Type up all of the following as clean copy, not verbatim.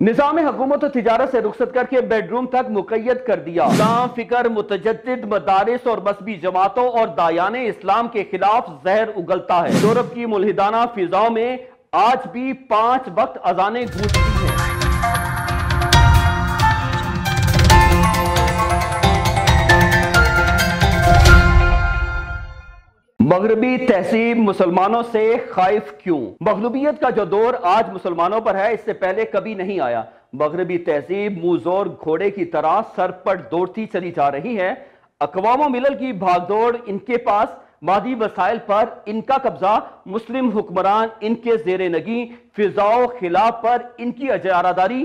نظام حکومت و تجارت سے رخصت کر کے بیڈ روم تک مقید کر دیا۔ اسلام فکر متجدد مدارس اور مذہبی جماعتوں اور داعیان اسلام کے خلاف زہر اگلتا ہے۔ یورپ کی ملحدانہ فضاؤں میں آج بھی 5 وقت اذانیں گونجتی ہیں۔ مغربی تہذیب مسلمانوں سے خائف کیوں؟ مغلوبیت کا جو دور آج مسلمانوں پر ہے، اس سے پہلے کبھی نہیں آیا۔ مغربی تہذیب منہ زور گھوڑے کی طرح سر پٹ دوڑتی چلی جا رہی ہے۔ اقوام و ملل کی بھاگ دوڑ، ان کے پاس مادی وسائل پر ان کا قبضہ، مسلم حکمران ان کے زیر نگیں، فضا و خلاف پر ان کی اجارہ داری،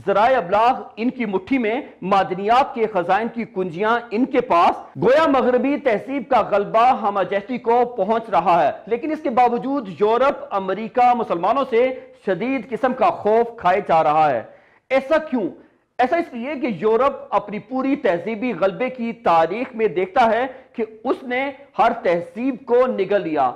ذرائع ابلاغ ان کی مٹھی میں، معدنیات کے خزائن کی کنجیاں ان کے پاس۔ گویا مغربی تہذیب کا غلبہ ہمہ جہتی کو پہنچ رہا ہے، لیکن اس کے باوجود یورپ، امریکہ مسلمانوں سے شدید قسم کا خوف کھائے جا رہا ہے۔ ایسا کیوں؟ ایسا اس لیے کہ یورپ اپنی پوری تہذیبی غلبے کی تاریخ میں دیکھتا ہے کہ اس نے ہر تہذیب کو نگل لیا،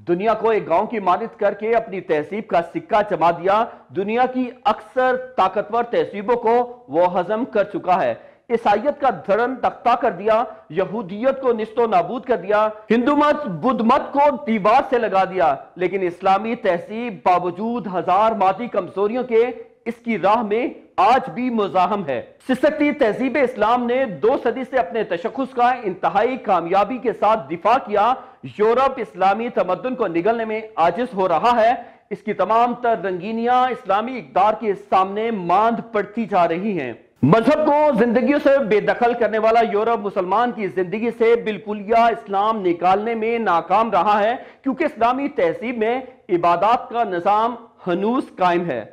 دنیا کو ایک گاؤں کی مانند کر کے اپنی تہذیب کا سکہ جما دیا، دنیا کی اکثر طاقتور تہذیبوں کو وہ ہضم کر چکا ہے، عیسائیت کا دھڑن تختہ کر دیا، یہودیت کو نیست و نابود کر دیا، ہندو مت بدھ مت کو دیوار سے لگا دیا، لیکن اسلامی تہذیب باوجود ہزار مادی کمزوریوں کے اس کی راہ میں آج بھی مزاحم ہے۔ سسکتی تہذیب اسلام نے 2 صدی سے اپنے تشخص کا انتہائی کامیابی کے ساتھ دفاع کیا۔ یورپ اسلامی تمدن کو نگلنے میں عاجز ہو رہا ہے، اس کی تمام تر رنگینیاں اسلامی اقدار کے سامنے ماند پڑتی جا رہی ہیں۔ مذہب کو زندگیوں سے بے دخل کرنے والا یورپ مسلمان کی زندگی سے بالکلیہ اسلام نکالنے میں ناکام رہا ہے، کیونکہ اسلامی تہذیب میں عبادات کا نظام ہنوز قائم ہے۔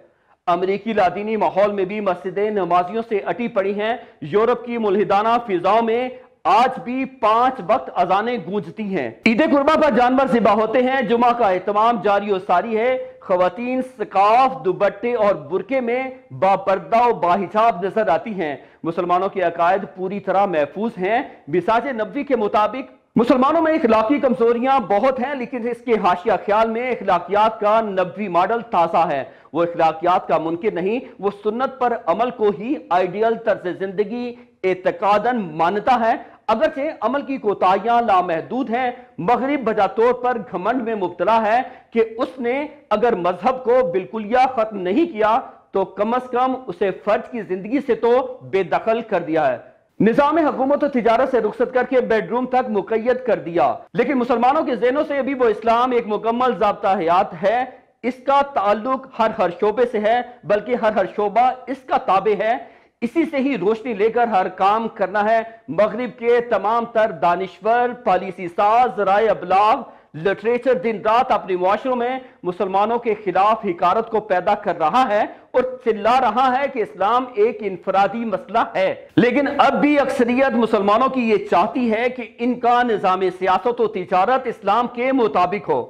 امریکی لادینی ماحول میں بھی مسجدیں نمازیوں سے اٹی پڑی ہیں۔ یورپ کی ملحدانہ فضاؤں میں آج بھی 5 وقت اذانیں گونجتی ہیں۔ عید قربہ پر جانور ذبح ہوتے ہیں، جمعہ کا اہتمام جاری و ساری ہے، خواتین سکارف، دوپٹے اور برقعے میں باپردہ و باحجاب نظر آتی ہیں۔ مسلمانوں کے عقائد پوری طرح محفوظ ہیں۔ مزاج نبوی کے مطابق مسلمانوں میں اخلاقی کمزوریاں بہت ہیں، لیکن اس کے حاشیہ خیال میں اخلاقیات کا نبوی ماڈل تازہ ہے۔ وہ اخلاقیات کا منکر نہیں، وہ سنت پر عمل کو ہی آئیڈیل طرز زندگی اعتقاداً مانتا ہے۔ اگرچہ عمل کی کوتاہیاں لامحدود ہیں، مغرب بجا طور پر گھمنڈ میں مبتلا ہے کہ اس نے اگر مذہب کو بالکلیہ ختم نہیں کیا تو کم از کم اسے فرد کی زندگی سے تو بے دخل کر دیا ہے۔ نظام حکومت و تجارت سے رخصت کر کے بیڈ روم تک مقید کر دیا، لیکن مسلمانوں کے ذہنوں سے ابھی وہ اسلام ایک مکمل ضابطہ حیات ہے۔ اس کا تعلق ہر شعبے سے ہے، بلکہ ہر شعبہ اس کا تابع ہے، اسی سے ہی روشنی لے کر ہر کام کرنا ہے۔ مغرب کے تمام تر دانشور، پالیسی ساز، ذرائع ابلاغ، لٹریچر دن رات اپنے معاشروں میں مسلمانوں کے خلاف حقارت کو پیدا کر رہا ہے اور چلا رہا ہے کہ اسلام ایک انفرادی مسئلہ ہے، لیکن اب بھی اکثریت مسلمانوں کی یہ چاہتی ہے کہ ان کا نظام سیاست و تجارت اسلام کے مطابق ہو،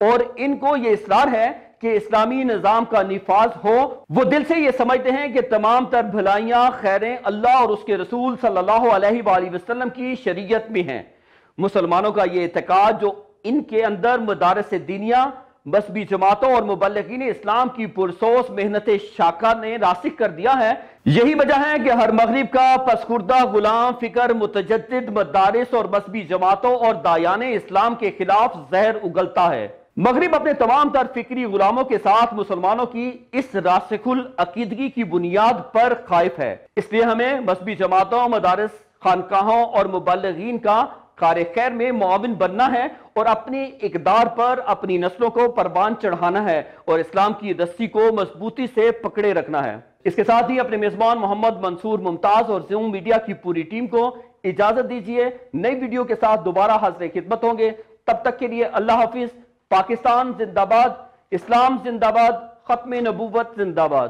اور ان کو یہ اصرار ہے کہ اسلامی نظام کا نفاذ ہو۔ وہ دل سے یہ سمجھتے ہیں کہ تمام تر بھلائیاں، خیریں اللہ اور اس کے رسول صلی اللہ علیہ وآلہ وسلم کی شریعت میں ہیں۔ مسلمانوں کا یہ اعتقاد جو ان کے اندر مدارس دینیہ، مذہبی جماعتوں اور مبلغین اسلام کی پرسوس محنت شاقہ نے راسخ کر دیا ہے، یہی وجہ ہے کہ ہر مغرب کا پسکردہ غلام فکر متجدد مدارس اور مذہبی جماعتوں اور داعیان اسلام کے خلاف زہر اگلتا ہے۔ مغرب اپنے تمام تر فکری غلاموں کے ساتھ مسلمانوں کی اس راسخ العقیدگی کی بنیاد پر خائف ہے۔ اس لیے ہمیں مذہبی جماعتوں، مدارس، خانقاہوں اور مبلغین کا کار خیر میں معاون بننا ہے اور اپنی اقدار پر اپنی نسلوں کو پروان چڑھانا ہے اور اسلام کی رسی کو مضبوطی سے پکڑے رکھنا ہے۔ اس کے ساتھ ہی اپنے میزبان محمد منصور ممتاز اور زوم میڈیا کی پوری ٹیم کو اجازت دیجیے، نئی ویڈیو کے ساتھ دوبارہ حاضر خدمت ہوں گے۔ تب تک کے لیے اللہ حافظ۔ پاکستان زندہ باد، اسلام زندہ باد، ختم نبوت زندہ باد۔